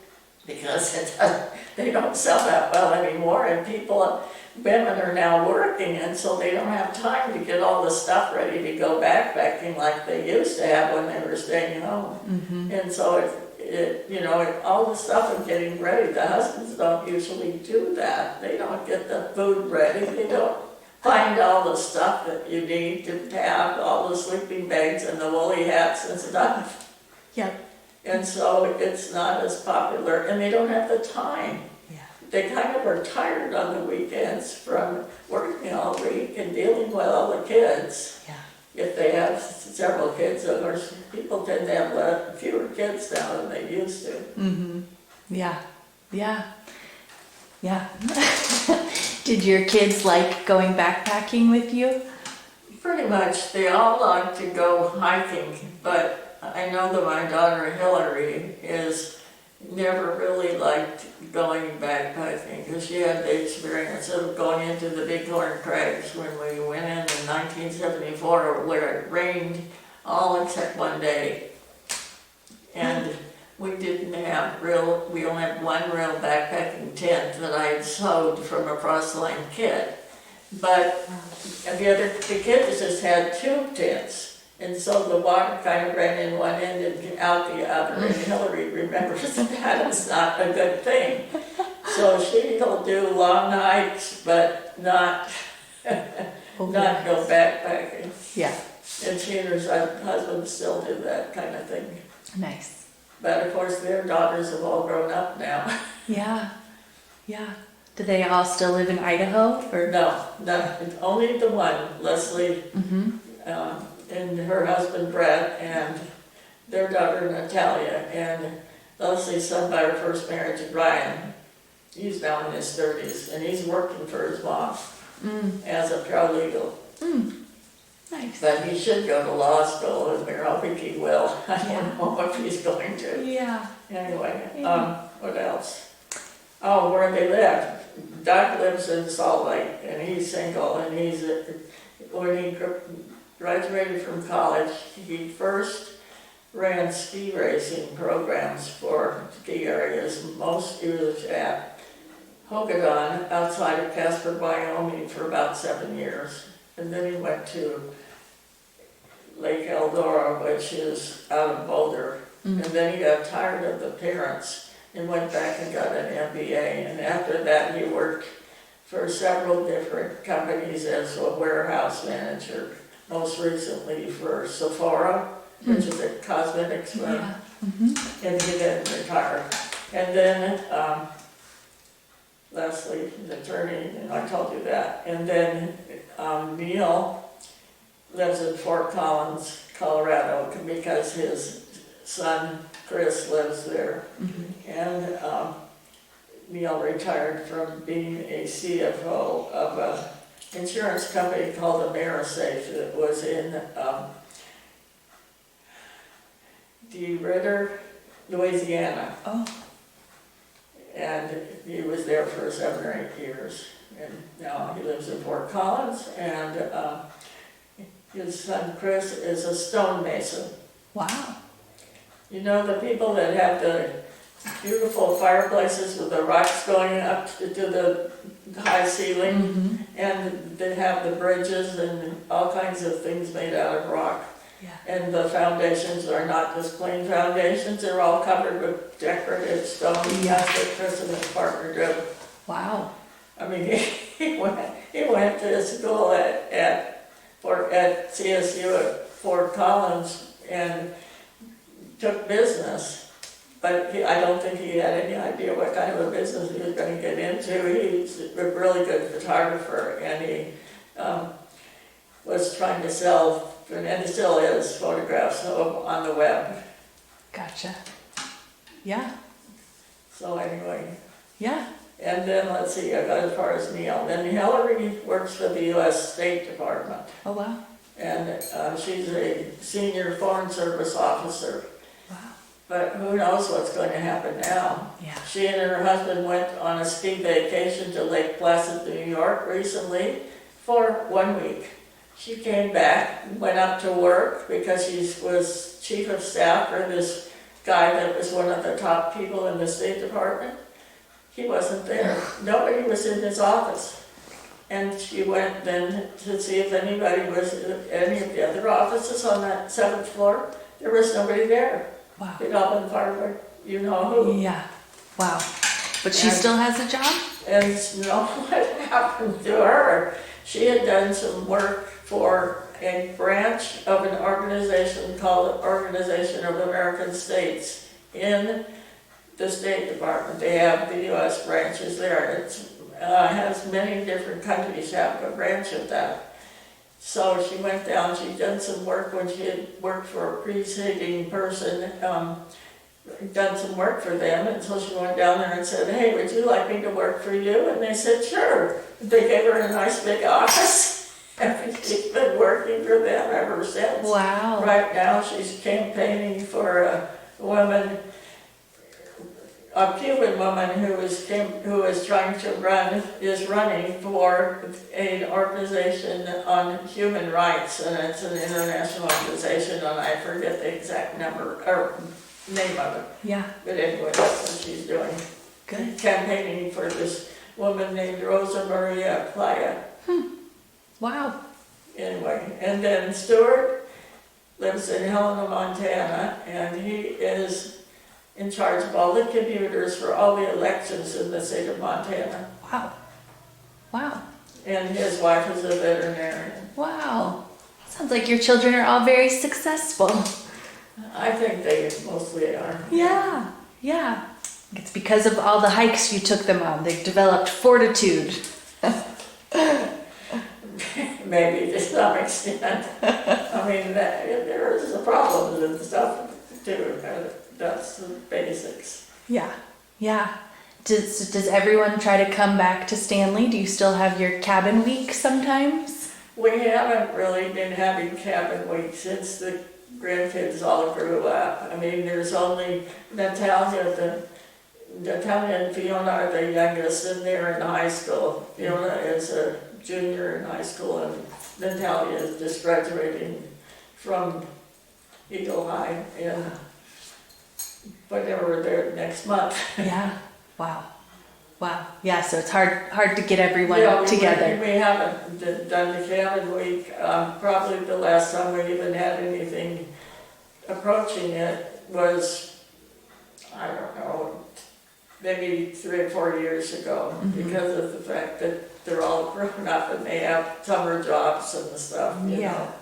A: because they don't sell that well anymore, and women are now working, and so they don't have time to get all the stuff ready to go backpacking like they used to have when they were staying home.
B: Mm-hmm.
A: And so all the stuff of getting ready, the husbands don't usually do that. They don't get the food ready. They don't find all the stuff that you need to have, all the sleeping bags and the woolly hats and stuff.
B: Yep.
A: And so it's not as popular, and they don't have the time.
B: Yeah.
A: They kind of are tired on the weekends from working all week and dealing with all the kids.
B: Yeah.
A: If they have several kids, of course, people tend to have fewer kids now than they used to.
B: Mm-hmm. Yeah. Yeah. Yeah. Did your kids like going backpacking with you?
A: Pretty much. They all like to go hiking, but I know that my daughter Hillary is never really liked going backpacking because she had the experience of going into the Bighorn Crags when we went in 1974 where it rained all except one day. And we only had one real backpacking tent that I had sewed from a porcelain kit. But the kids just had tube tents. And so the water kind of ran in one end and out the other. And Hillary remembers that is not a good thing. So she'll do long hikes, but not go backpacking.
B: Yeah.
A: And she and her husband still do that kind of thing.
B: Nice.
A: But of course their daughters have all grown up now.
B: Yeah. Yeah. Do they all still live in Idaho? Or?
A: No, only the one, Leslie.
B: Mm-hmm.
A: and her husband Brett, and their daughter Natalia, and Leslie's son by her first marriage, Ryan. He's now in his 30s, and he's working for his mom as a paralegal.
B: Nice.
A: But he should go to law school, and I think he will. I don't know if he's going to.
B: Yeah.
A: Anyway,
B: Yeah.
A: what else? Oh, where they live. Doug lives in Salt Lake, and he's single, and when he graduated from college, he first ran ski racing programs for ski areas. He was at Hogadon outside of Casper, Wyoming for about 7 years. And then he went to Lake Eldora, which is out of Boulder. And then he got tired of the parents and went back and got an MBA. And after that, he worked for several different companies as a warehouse manager, most recently for Sephora, which is a cosmetics firm.
B: Yeah.
A: And he then retired. And then Leslie, the attorney, and I told you that. And then Neil lives in Fort Collins, Colorado, because his son Chris lives there. And Neil retired from being a CFO of an insurance company called AmeriSafe that was in DeRidder, Louisiana.
B: Oh.
A: And he was there for 7 or 8 years. And now he lives in Fort Collins, and his son Chris is a stonemason.
B: Wow.
A: You know, the people that have the beautiful fireplaces with the rocks going up to the high ceiling, and they have the bridges and all kinds of things made out of rock.
B: Yeah.
A: And the foundations are not just plain foundations, they're all covered with decorative stone. That's what Chris and his partner do.
B: Wow.
A: I mean, he went to school at CSU at Fort Collins and took business, but I don't think he had any idea what kind of a business he was going to get into. He's a really good photographer, and he was trying to sell, and he still is, photographs on the web.
B: Gotcha. Yeah.
A: So anyway.
B: Yeah.
A: And then, let's see, I got as far as Neil. Then Hillary works for the U.S. State Department.
B: Oh, wow.
A: And she's a senior Foreign Service officer.
B: Wow.
A: But who knows what's going to happen now.
B: Yeah.
A: She and her husband went on a ski vacation to Lake Placid, New York recently for 1 week. She came back, went up to work because she was chief of staff for this guy that was one of the top people in the State Department. He wasn't there. Nobody was in his office. And she went then to see if anybody was in any of the other offices on that 7th floor. There was nobody there.
B: Wow.
A: They'd all been fired by you know who.
B: Yeah. Wow. But she still has a job?
A: And you know what happened to her? She had done some work for a branch of an organization called Organization of American States in the State Department. They have the U.S. branches there. It has many different countries have a branch of that. So she went down, she'd done some work when she had worked for a preceding person, done some work for them, and so she went down there and said, hey, would you like me to work for you? And they said, sure. They gave her a nice big office, and she's been working for them ever since.
B: Wow.
A: Right now she's campaigning for a woman, a Cuban woman who is trying to is running for an organization on human rights, and it's an international organization, and I forget the exact number or name of it.
B: Yeah.
A: But anyway, that's what she's doing.
B: Good.
A: Campaigning for this woman named Rosa Maria Playa.
B: Wow.
A: Anyway, and then Stuart lives in Helena, Montana, and he is in charge of all the computers for all the elections in the state of Montana.
B: Wow. Wow.
A: And his wife is a veterinarian.
B: Wow. Sounds like your children are all very successful.
A: I think they mostly are.
B: Yeah. Yeah. It's because of all the hikes you took them on. They've developed fortitude.
A: maybe to some extent. I mean, there is a problem and stuff too. That's the basics.
B: Yeah, yeah. Does everyone try to come back to Stanley? Do you still have your cabin week sometimes?
A: We haven't really been having cabin week since the grandkids all grew up. I mean, there's only Natalia and Fiona are the youngest, and they're in high school. Fiona is a junior in high school, and Natalia is just graduating from Eagle High in whatever there next month.
B: Yeah. Wow. Wow. Yeah, so it's hard to get everyone
A: Yeah,
B: together.
A: we haven't done the cabin week. Probably the last time we even had anything approaching it was, I don't know, maybe 3 or 4 years ago, because of the fact that they're all grown up and they have summer jobs and stuff, you know.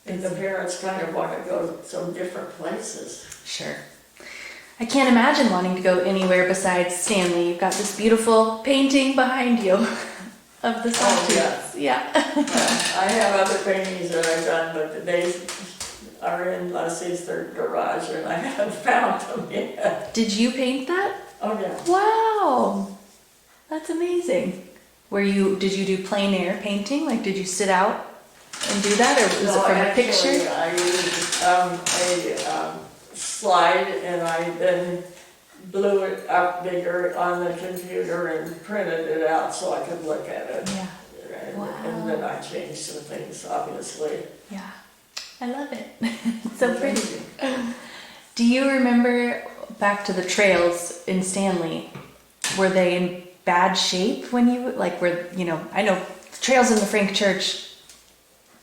A: And the parents kind of want to go to some different places.
B: Sure. I can't imagine wanting to go anywhere besides Stanley. You've got this beautiful painting behind you of the Sawtooth. Yeah.
A: I have other paintings that I've done, but they are in Leslie's third garage, and I haven't found them yet.
B: Did you paint that?
A: Oh, yeah.
B: Wow. That's amazing. Did you do plein air painting? Like, did you sit out and do that, or was it from a picture?
A: I used a slide, and I then blew it up bigger on the computer and printed it out so I could look at it.
B: Yeah.
A: And then I changed some things, obviously.
B: Yeah. I love it. It's so pretty. Do you remember back to the trails in Stanley? Were they in bad shape when you, I know trails in the Frank Church,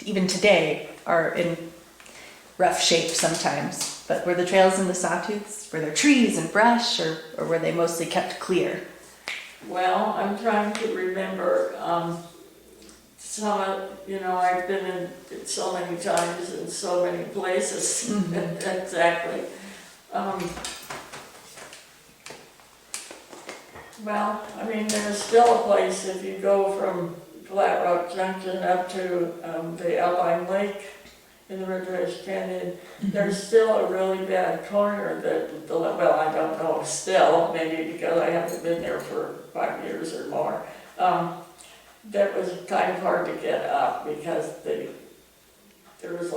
B: even today, are in rough shape sometimes. But were the trails in the Sawtooths, were there trees and brush, or were they mostly kept clear?
A: Well, I'm trying to remember, I've been in so many times in so many places. Exactly. Well, I mean, there's still a place if you go from Flat Rock Junction up to the Alpine Lake in the Ridge Canyon. There's still a really bad corner that, I don't know still, maybe because I haven't been there for 5 years or more. That was kind of hard to get up because there was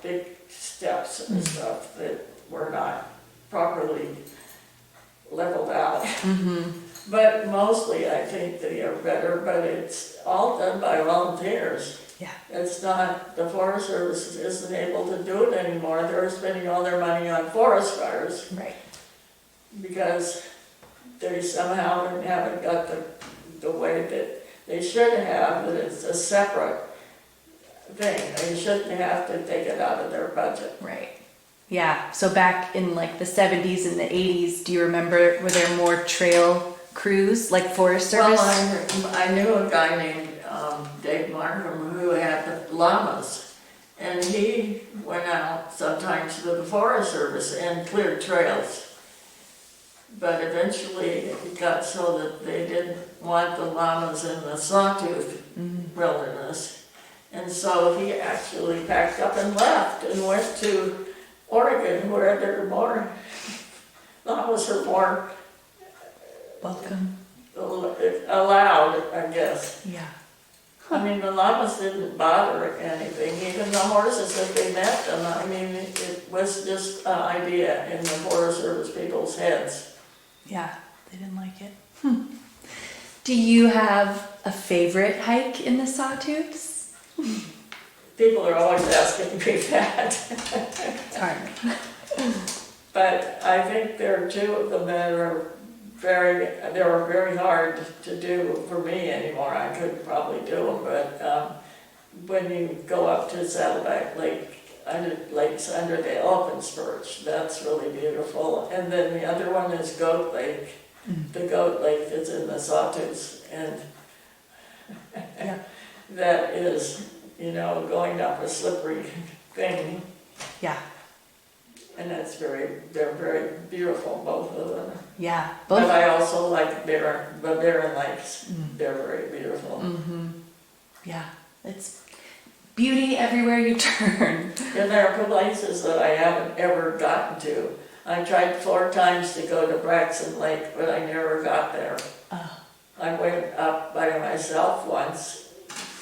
A: big steps and stuff that were not properly leveled out. But mostly I think they are better, but it's all done by volunteers.
B: Yeah.
A: It's not, the Forest Service isn't able to do it anymore. They're spending all their money on forest fires.
B: Right.
A: Because they somehow haven't got the way that they should have, that it's a separate thing. They shouldn't have to take it out of their budget.
B: Right. Yeah. So back in like the 70s and the 80s, do you remember, were there more trail crews like Forest Service?
A: Well, I knew a guy named Dave Markham who had the llamas, and he went out sometimes with the Forest Service and cleared trails. But eventually it got so that they didn't want the llamas in the Sawtooth wilderness. And so he actually packed up and left and went to Oregon, where there are more llamas are more
B: welcome,
A: allowed, I guess.
B: Yeah.
A: I mean, the llamas didn't bother anything, even the horses, if they met them. I mean, it was just an idea in the Forest Service people's heads.
B: Yeah, they didn't like it. Do you have a favorite hike in the Sawtooths?
A: People are always asking me that.
B: It's hard.
A: But I think there are 2 of them that are very hard to do for me anymore. I could probably do them, but when you go up to Saddleback Lake, lakes under the elephant's perch, that's really beautiful. And then the other one is Goat Lake, the Goat Lake that's in the Sawtooths, and that is, going up a slippery thing.
B: Yeah.
A: And they're very beautiful, both of them.
B: Yeah.
A: But I also like the Barren Lakes. They're very beautiful.
B: Yeah. It's beauty everywhere you turn.
A: And there are places that I haven't ever gotten to. I tried 4 times to go to Braxton Lake, but I never got there.
B: Oh,
A: I went up by myself once,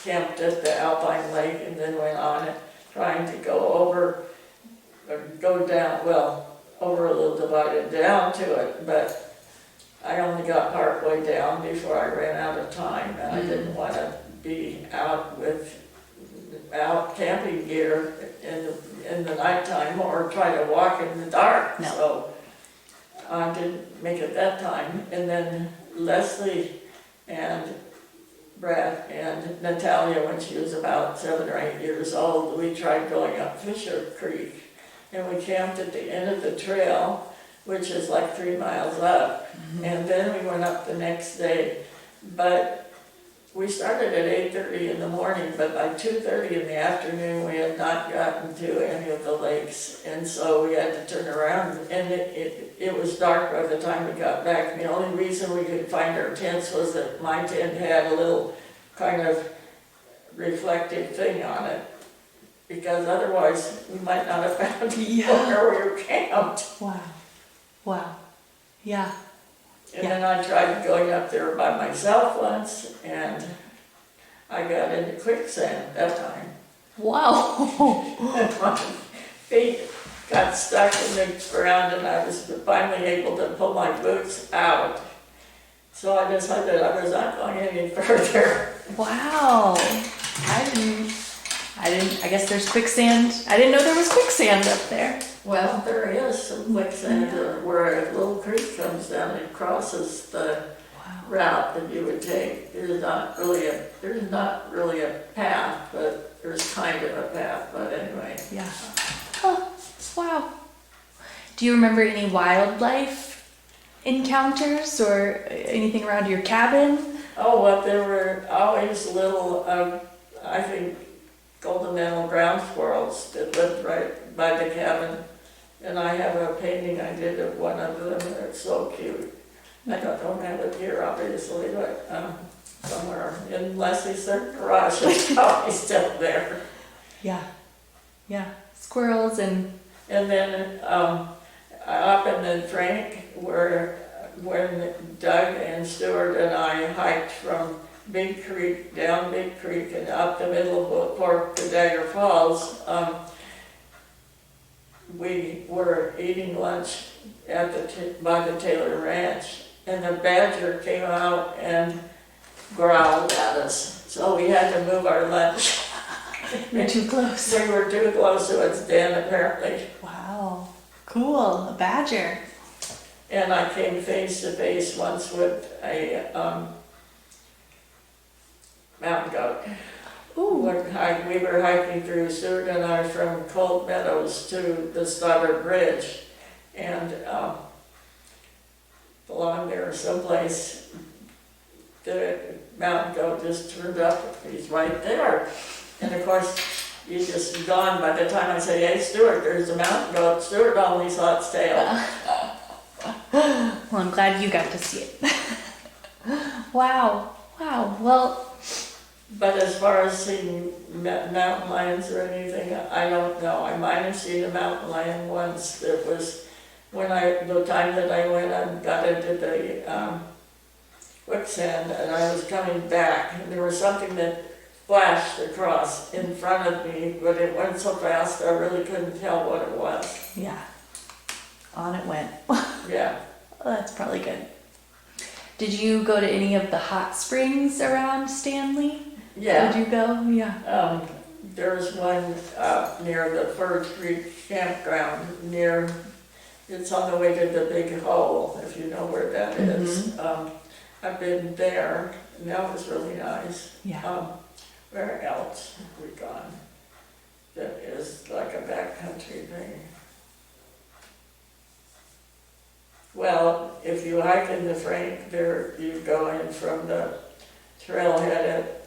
A: camped at the Alpine Lake, and then went on it, trying to go over, or go down, well, over a little divide and down to it, but I only got partway down before I ran out of time, and I didn't want to be out camping gear in the nighttime or try to walk in the dark.
B: No.
A: So I didn't make it that time. And then Leslie and Brad and Natalia, when she was about 7 or 8 years old, we tried going up Fisher Creek, and we camped at the end of the trail, which is like 3 miles up. And then we went up the next day. But we started at 8:30 in the morning, but by 2:30 in the afternoon, we had not gotten to any of the lakes. And so we had to turn around, and it was dark by the time we got back. And the only reason we could find our tents was that my tent had a little kind of reflective thing on it, because otherwise we might not have found where we were camped.
B: wow. Wow. Yeah.
A: And then I tried going up there by myself once, and I got into quicksand that time.
B: Wow.
A: And my feet got stuck in the ground, and I was finally able to pull my boots out. So I decided I was not going any further.
B: Wow. I guess there's quicksand. I didn't know there was quicksand up there.
A: Well, there is some quicksand where a little creek comes down and crosses the route that you would take. There's not really a path, but there's kind of a path. But anyway.
B: Yeah. Oh, wow. Do you remember any wildlife encounters or anything around your cabin?
A: Oh, well, there were always little, I think, golden mantle ground squirrels that lived right by the cabin. And I have a painting I did of one of them, and it's so cute. I don't have it here, obviously, but somewhere in Leslie's garage, it's probably still there.
B: Yeah. Yeah. Squirrels and...
A: And then up in the Frank, when Doug and Stuart and I hiked from Big Creek, down Big Creek, and up the middle of Fork to Dagger Falls, we were eating lunch at by the Taylor Ranch, and the badger came out and growled at us. So we had to move our lunch.
B: You're too close.
A: We were too close to its den, apparently.
B: Wow. Cool. A badger.
A: And I came face to face once with a mountain goat.
B: Ooh.
A: We were hiking through, Stuart and I, from Cold Meadows to the Stoddard Bridge, and along there someplace, the mountain goat just turned up. He's right there, and of course he's just gone. By the time I say, "Hey, Stuart, there's a mountain goat," Stuart only saw its tail.
B: Well, I'm glad you got to see it. Wow. Wow. Well.
A: But as far as seeing mountain lions or anything, I don't know. I might have seen a mountain lion once. It was the time that I went and got into the quicksand, and I was coming back, and there was something that flashed across in front of me, but it went so fast I really couldn't tell what it was.
B: Yeah. On it went.
A: Yeah.
B: Well, that's probably good. Did you go to any of the hot springs around Stanley?
A: Yeah.
B: Did you go? Yeah.
A: There's one near the Fir Creek campground it's on the way to the Big Hole, if you know where that is. I've been there, and that was really nice.
B: Yeah.
A: Where else have we gone that is like a backcountry thing? Well, if you hike in the Frank, you go in from the trailhead at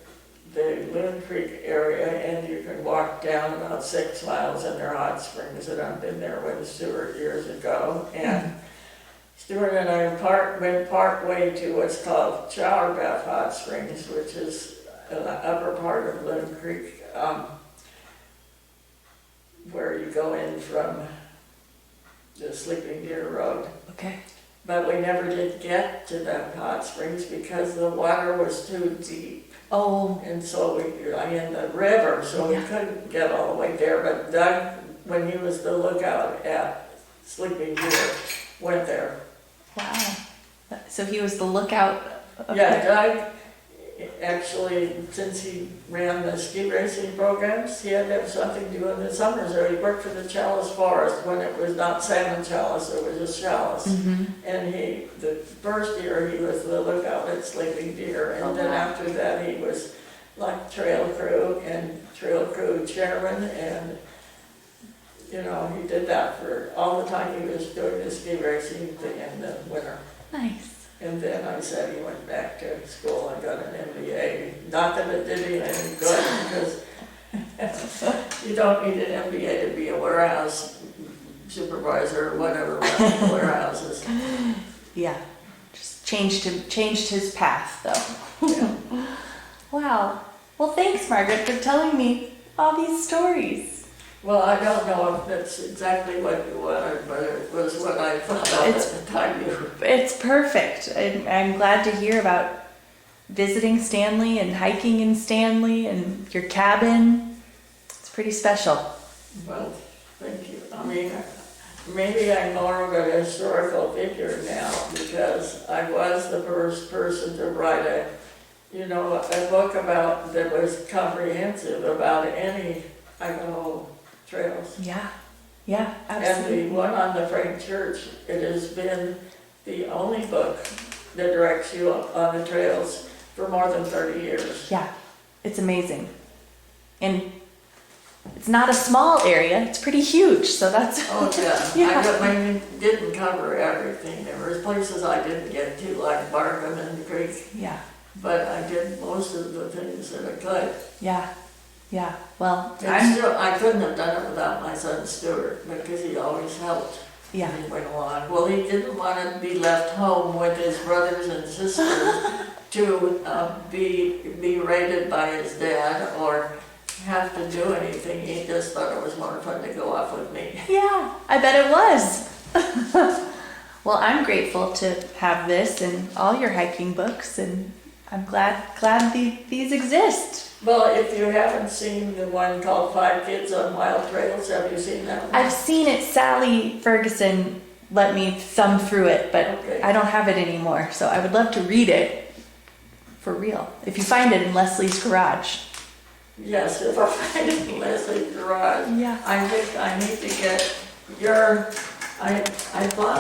A: the Loon Creek area, and you can walk down about 6 miles, and there are hot springs, and I've been there with Stuart years ago. And Stuart and I went part way to what's called Shower Bath Hot Springs, which is the upper part of Lynn Creek, where you go in from the Sleeping Deer Road.
B: Okay.
A: But we never did get to them hot springs because the water was too deep.
B: Oh,
A: And so in the river, so we couldn't get all the way there. But Doug, when he was the lookout at Sleeping Deer, went there.
B: wow. So he was the lookout.
A: Yeah, Doug, actually, since he ran the ski racing programs, he had to have something to do in the summers. Or he worked for the Chalice Forest when it was not salmon chalice, it was just chalice.
B: Mm-hmm.
A: And the first year he was the lookout at Sleeping Deer, and then after that he was like trail crew and trail crew chairman, and you know, he did that for all the time he was doing the ski racing thing in the winter.
B: Nice.
A: And then I said he went back to school and got an MBA. Not that it did him any good, because you don't need an MBA to be a warehouse supervisor or whatever running warehouses.
B: Yeah. Just changed his path though.
A: Yeah.
B: Wow. Well, thanks, Margaret, for telling me all these stories.
A: Well, I don't know if that's exactly what you wanted, but it was what I thought of at the time you.
B: It's perfect. I'm glad to hear about visiting Stanley and hiking in Stanley and your cabin. It's pretty special.
A: Well, thank you. I mean, maybe I'm more of a historical figure now because I was the first person to write a book about that was comprehensive about any Idaho trails.
B: Yeah. Yeah, absolutely.
A: And the one on the Frank Church, it has been the only book that directs you on the trails for more than 30 years.
B: Yeah, it's amazing. And it's not a small area, it's pretty huge, so that's...
A: Oh, yeah.
B: Yeah.
A: I mean, it didn't cover everything. There were places I didn't get to, like Barkham and Creek,
B: Yeah,
A: but I did most of the things that I could.
B: yeah, yeah. Well,
A: And still, I couldn't have done it without my son Stuart, because he always helped.
B: yeah,
A: He went along. Well, he didn't want to be left home with his brothers and sisters to be raided by his dad or have to do anything. He just thought it was more fun to go off with me.
B: yeah, I bet it was. Well, I'm grateful to have this and all your hiking books, and I'm glad these exist.
A: Well, if you haven't seen the one called 5 Kids on Wild Trails, have you seen that one?
B: I've seen it. Sally Ferguson let me thumb through it, but
A: Okay.
B: I don't have it anymore, so I would love to read it for real. If you find it in Leslie's garage.
A: Yes, if I find it in Leslie's garage.
B: Yeah.
A: I think I need to get I thought